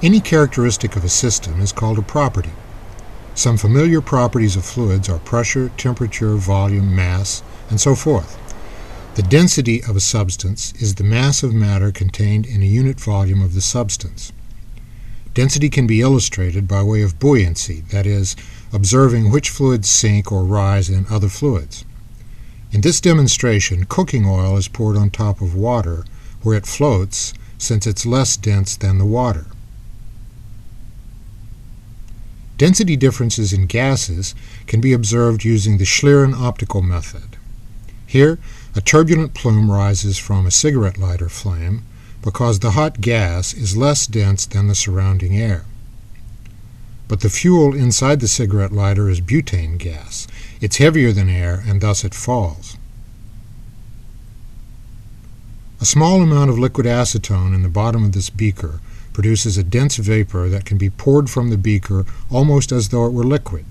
Any characteristic of a system is called a property. Some familiar properties of fluids are pressure, temperature, volume, mass, and so forth. The density of a substance is the mass of matter contained in a unit volume of the substance. Density can be illustrated by way of buoyancy, that is, observing which fluids sink or rise in other fluids. In this demonstration, cooking oil is poured on top of water where it floats since it's less dense than the water. Density differences in gases can be observed using the Schlieren optical method. Here, a turbulent plume rises from a cigarette lighter flame because the hot gas is less dense than the surrounding air. But the fuel inside the cigarette lighter is butane gas. It's heavier than air, and thus it falls. A small amount of liquid acetone in the bottom of this beaker produces a dense vapor that can be poured from the beaker almost as though it were liquid.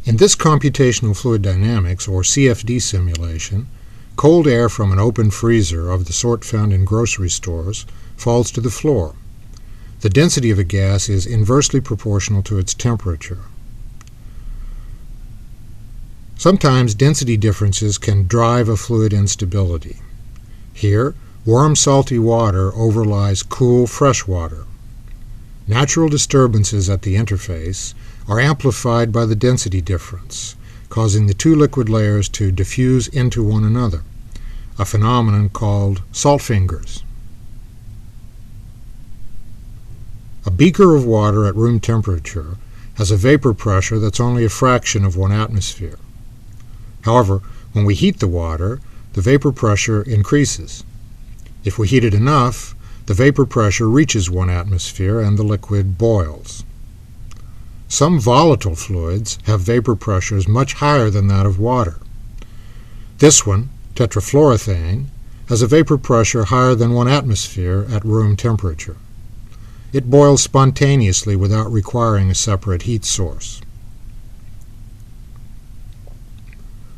In this computational fluid dynamics, or CFD simulation, cold air from an open freezer of the sort found in grocery stores falls to the floor. The density of a gas is inversely proportional to its temperature. Sometimes density differences can drive a fluid instability. Here, warm salty water overlies cool fresh water. Natural disturbances at the interface are amplified by the density difference, causing the two liquid layers to diffuse into one another, a phenomenon called salt fingers. A beaker of water at room temperature has a vapor pressure that's only a fraction of 1 atmosphere. However, when we heat the water, the vapor pressure increases. If we heat it enough, the vapor pressure reaches 1 atmosphere and the liquid boils. Some volatile fluids have vapor pressures much higher than that of water. This one, tetrafluoroethane, has a vapor pressure higher than 1 atmosphere at room temperature. It boils spontaneously without requiring a separate heat source.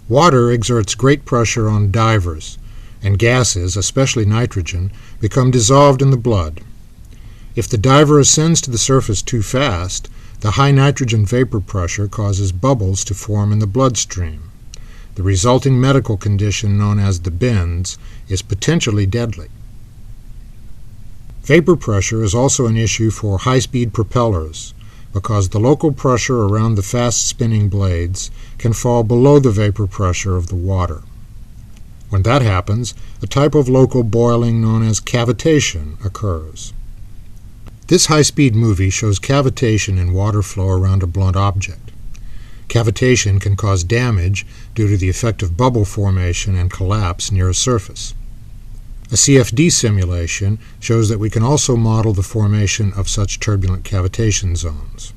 Water exerts great pressure on divers, and gases, especially nitrogen, become dissolved in the blood. If the diver ascends to the surface too fast, the high nitrogen vapor pressure causes bubbles to form in the bloodstream. The resulting medical condition, known as the bends, is potentially deadly. Vapor pressure is also an issue for high-speed propellers because the local pressure around the fast-spinning blades can fall below the vapor pressure of the water. When that happens, a type of local boiling known as cavitation occurs. This high-speed movie shows cavitation in water flow around a blunt object. Cavitation can cause damage due to the effect of bubble formation and collapse near a surface. A CFD simulation shows that we can also model the formation of such turbulent cavitation zones.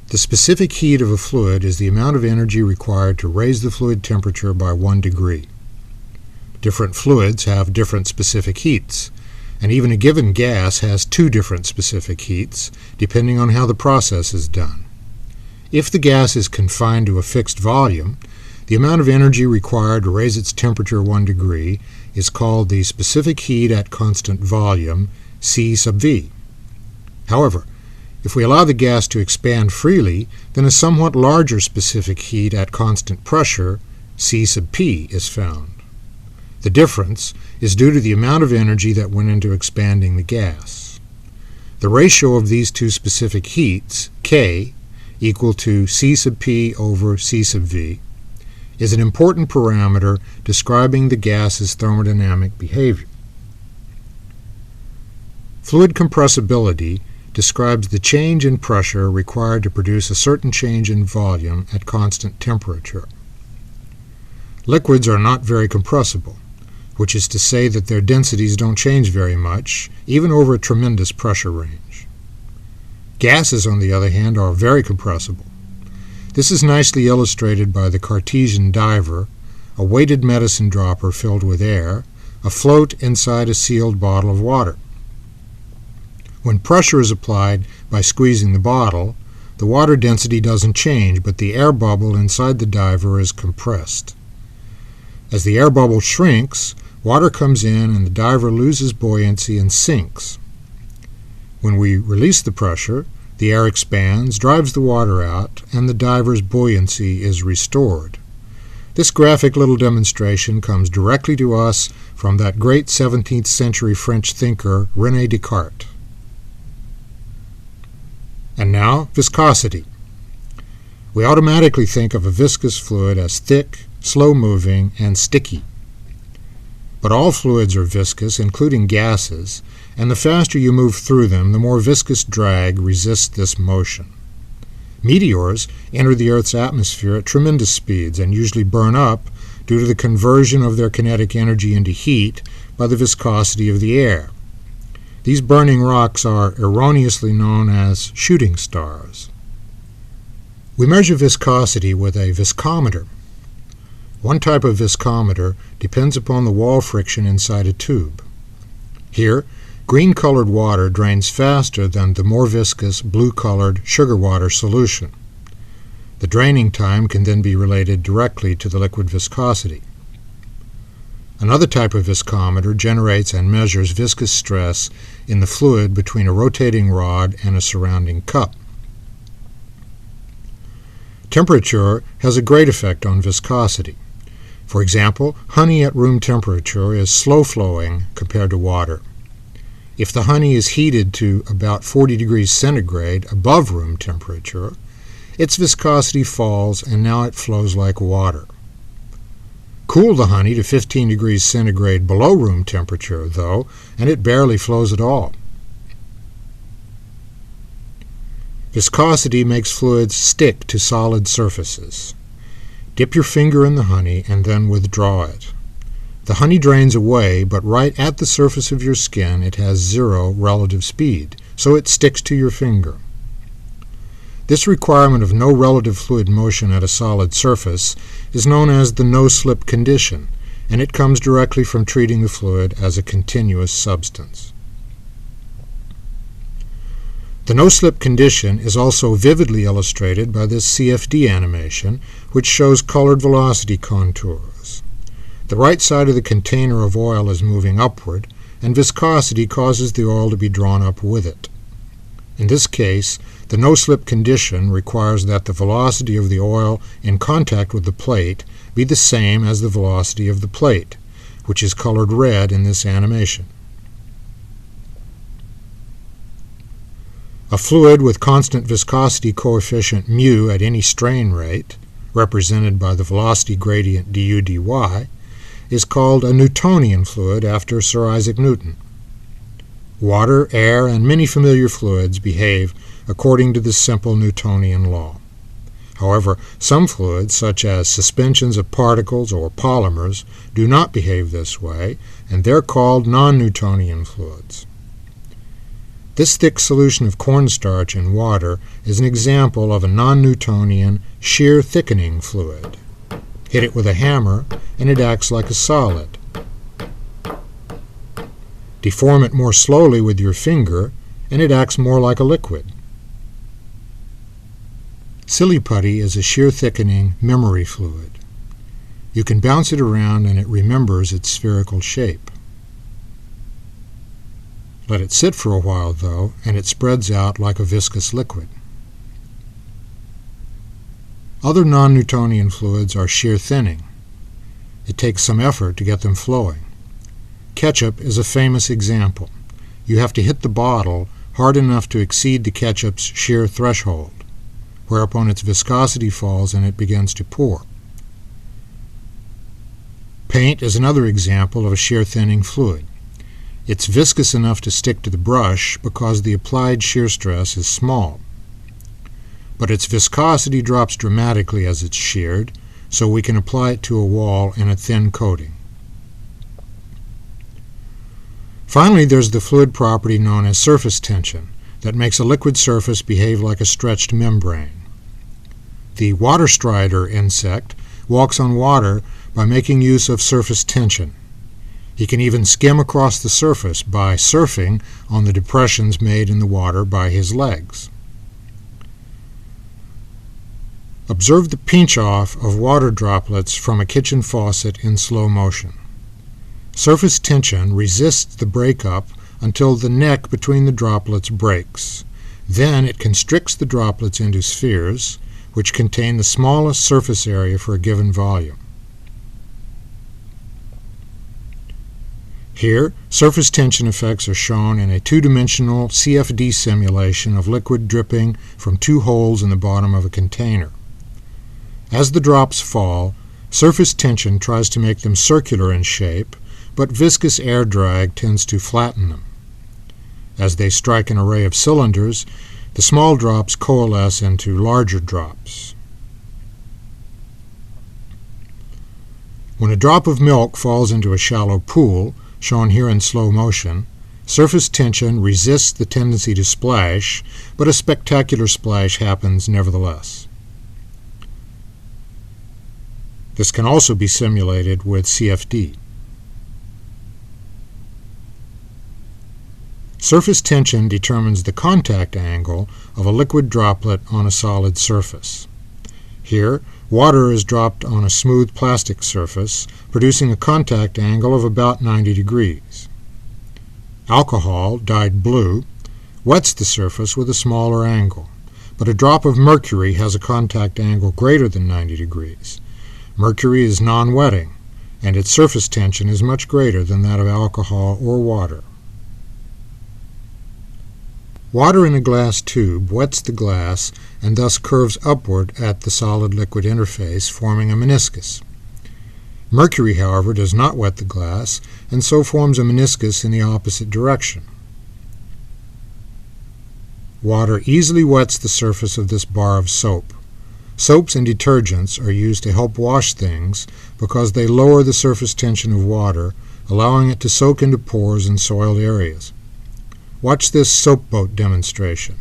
The specific heat of a fluid is the amount of energy required to raise the fluid temperature by 1 degree. Different fluids have different specific heats, and even a given gas has 2 different specific heats, depending on how the process is done. If the gas is confined to a fixed volume, the amount of energy required to raise its temperature 1 degree is called the specific heat at constant volume, C sub V. However, if we allow the gas to expand freely, then a somewhat larger specific heat at constant pressure, C sub P, is found. The difference is due to the amount of energy that went into expanding the gas. The ratio of these two specific heats, K, equal to C sub P over C sub V, is an important parameter describing the gas's thermodynamic behavior. Fluid compressibility describes the change in pressure required to produce a certain change in volume at constant temperature. Liquids are not very compressible, which is to say that their densities don't change very much, even over a tremendous pressure range. Gases, on the other hand, are very compressible. This is nicely illustrated by the Cartesian diver, a weighted medicine dropper filled with air, afloat inside a sealed bottle of water. When pressure is applied by squeezing the bottle, the water density doesn't change, but the air bubble inside the diver is compressed. As the air bubble shrinks, water comes in and the diver loses buoyancy and sinks. When we release the pressure, the air expands, drives the water out, and the diver's buoyancy is restored. This graphic little demonstration comes directly to us from that great 17th century French thinker René Descartes. And now, viscosity. We automatically think of a viscous fluid as thick, slow-moving, and sticky. But all fluids are viscous, including gases, and the faster you move through them, the more viscous drag resists this motion. Meteors enter the Earth's atmosphere at tremendous speeds and usually burn up due to the conversion of their kinetic energy into heat by the viscosity of the air. These burning rocks are erroneously known as shooting stars. We measure viscosity with a viscometer. One type of viscometer depends upon the wall friction inside a tube. Here, green-colored water drains faster than the more viscous blue-colored sugar water solution. The draining time can then be related directly to the liquid viscosity. Another type of viscometer generates and measures viscous stress in the fluid between a rotating rod and a surrounding cup. Temperature has a great effect on viscosity. For example, honey at room temperature is slow-flowing compared to water. If the honey is heated to about 40 degrees centigrade above room temperature, its viscosity falls and now it flows like water. Cool the honey to 15 degrees centigrade below room temperature, though, and it barely flows at all. Viscosity makes fluids stick to solid surfaces. Dip your finger in the honey and then withdraw it. The honey drains away, but right at the surface of your skin it has zero relative speed, so it sticks to your finger. This requirement of no relative fluid motion at a solid surface is known as the no-slip condition, and it comes directly from treating the fluid as a continuous substance. The no-slip condition is also vividly illustrated by this CFD animation, which shows colored velocity contours. The right side of the container of oil is moving upward, and viscosity causes the oil to be drawn up with it. In this case, the no-slip condition requires that the velocity of the oil in contact with the plate be the same as the velocity of the plate, which is colored red in this animation. A fluid with constant viscosity coefficient mu at any strain rate, represented by the velocity gradient du dy, is called a Newtonian fluid after Sir Isaac Newton. Water, air, and many familiar fluids behave according to this simple Newtonian law. However, some fluids, such as suspensions of particles or polymers, do not behave this way, and they're called non-Newtonian fluids. This thick solution of cornstarch in water is an example of a non-Newtonian shear thickening fluid. Hit it with a hammer, and it acts like a solid. Deform it more slowly with your finger, and it acts more like a liquid. Silly putty is a shear thickening memory fluid. You can bounce it around and it remembers its spherical shape. Let it sit for a while, though, and it spreads out like a viscous liquid. Other non-Newtonian fluids are shear thinning. It takes some effort to get them flowing. Ketchup is a famous example. You have to hit the bottle hard enough to exceed the ketchup's shear threshold, whereupon its viscosity falls and it begins to pour. Paint is another example of a shear thinning fluid. It's viscous enough to stick to the brush because the applied shear stress is small. But its viscosity drops dramatically as it's sheared, so we can apply it to a wall in a thin coating. Finally, there's the fluid property known as surface tension that makes a liquid surface behave like a stretched membrane. The water strider insect walks on water by making use of surface tension. He can even skim across the surface by surfing on the depressions made in the water by his legs. Observe the pinch-off of water droplets from a kitchen faucet in slow motion. Surface tension resists the breakup until the neck between the droplets breaks. Then it constricts the droplets into spheres, which contain the smallest surface area for a given volume. Here, surface tension effects are shown in a two-dimensional CFD simulation of liquid dripping from two holes in the bottom of a container. As the drops fall, surface tension tries to make them circular in shape, but viscous air drag tends to flatten them. As they strike an array of cylinders, the small drops coalesce into larger drops. When a drop of milk falls into a shallow pool, shown here in slow motion, surface tension resists the tendency to splash, but a spectacular splash happens nevertheless. This can also be simulated with CFD. Surface tension determines the contact angle of a liquid droplet on a solid surface. Here, water is dropped on a smooth plastic surface, producing a contact angle of about 90 degrees. Alcohol, dyed blue, wets the surface with a smaller angle, but a drop of mercury has a contact angle greater than 90 degrees. Mercury is non-wetting, and its surface tension is much greater than that of alcohol or water. Water in a glass tube wets the glass and thus curves upward at the solid-liquid interface, forming a meniscus. Mercury, however, does not wet the glass, and so forms a meniscus in the opposite direction. Water easily wets the surface of this bar of soap. Soaps and detergents are used to help wash things because they lower the surface tension of water, allowing it to soak into pores and soiled areas. Watch this soap boat demonstration.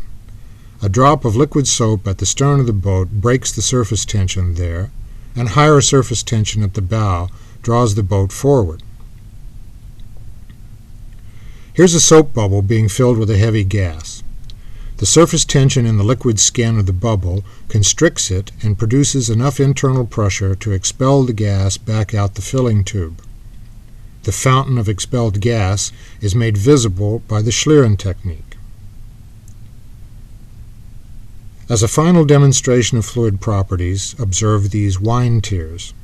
A drop of liquid soap at the stern of the boat breaks the surface tension there, and higher surface tension at the bow draws the boat forward. Here's a soap bubble being filled with a heavy gas. The surface tension in the liquid skin of the bubble constricts it and produces enough internal pressure to expel the gas back out the filling tube. The fountain of expelled gas is made visible by the Schlieren technique. As a final demonstration of fluid properties, observe these wine tears.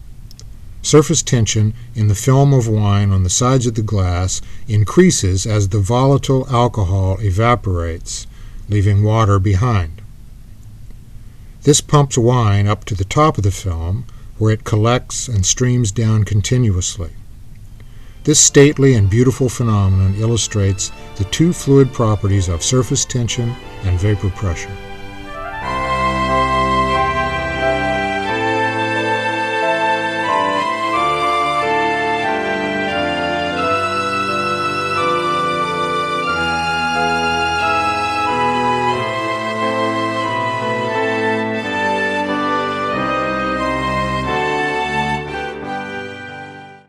Surface tension in the film of wine on the sides of the glass increases as the volatile alcohol evaporates, leaving water behind. This pumps wine up to the top of the film, where it collects and streams down continuously. This stately and beautiful phenomenon illustrates the two fluid properties of surface tension and vapor pressure.